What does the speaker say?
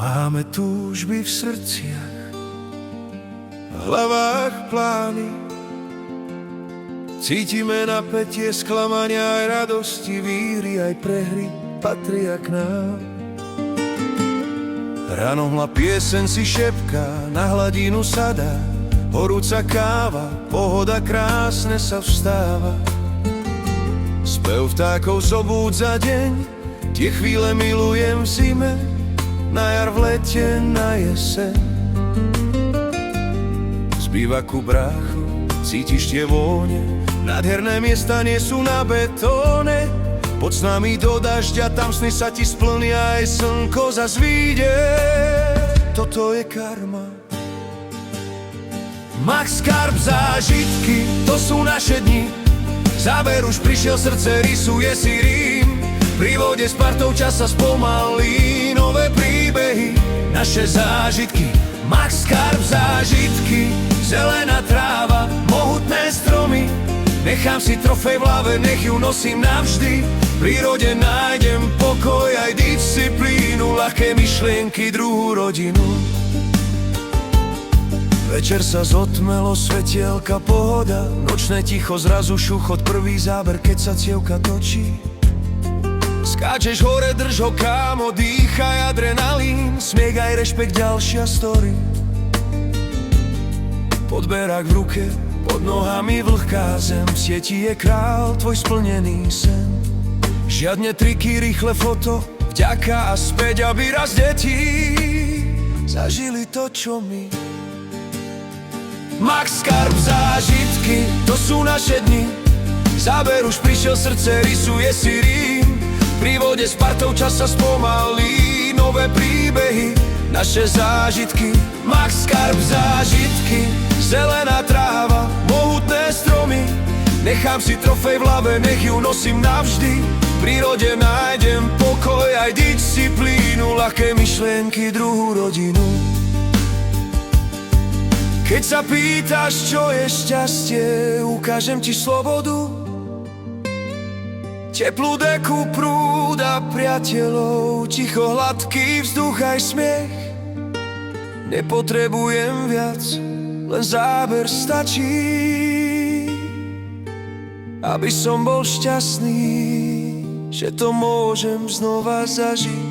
Máme túžby v srdciach, v hlavách plány. Cítime napätie, sklamania aj radosti, víry aj prehry patria k nám. Ráno hla pieseň si šepká, na hladinu sadá, horúca káva, pohoda krásne sa vstáva. Spev vtákov zobúdza deň, tie chvíle milujem v zime, na jar, v lete, na jeseň. Z bývaku brácho cítiš tie vône, nádherné miesta nie sú na betóne. Poď s nami do dažďa, tam sny sa ti splnia, aj slnko zas vyjde. Toto je karma. Max Karp zážitky, to sú naše dni. Záber už prišiel, srdce rysuje si Rím. Pri vode s partou čas sa spomalí, nové príbehy, naše zážitky. Max Karp zážitky, zelená tráva, mohutné stromy. Nechám si trofej v hlave, nech ju nosím navždy. V prírode nájdem pokoj aj disciplínu, ľahké myšlienky, druhú rodinu. Večer sa zotmelo, svetielka, pohoda, nočné ticho, zrazu šuchot, prvý záber, keď sa cievka točí. Skáčeš hore, drž ho, kámo, dýchaj adrenalín, smiech aj rešpekt, ďalšia story. Podberák v ruke, pod nohami vlhká zem, v sieti je král, tvoj splnený sen. Žiadne triky, rýchle foto, vďaka a späť, aby raz deti zažili to, čo my. Max Karp zážitky, to sú naše dni. Záber už prišiel, srdce rysuje si Rím. Pri vode s partou čas sa spomalí, nové príbehy, naše zážitky. Max Karp zážitky, zelená tráva, mohutné stromy. Nechám si trofej v hlave, nech ju nosím navždy. V prírode nájdem pokoj aj disciplínu, ľahké myšlienky, druhú rodinu. Keď sa pýtaš, čo je šťastie, ukážem ti slobodu. Teplú deku, prúd a priateľov, ticho, hladký vzduch aj smiech. Nepotrebujem viac, len záber stačí, aby som bol šťastný, že to môžem znova zažiť.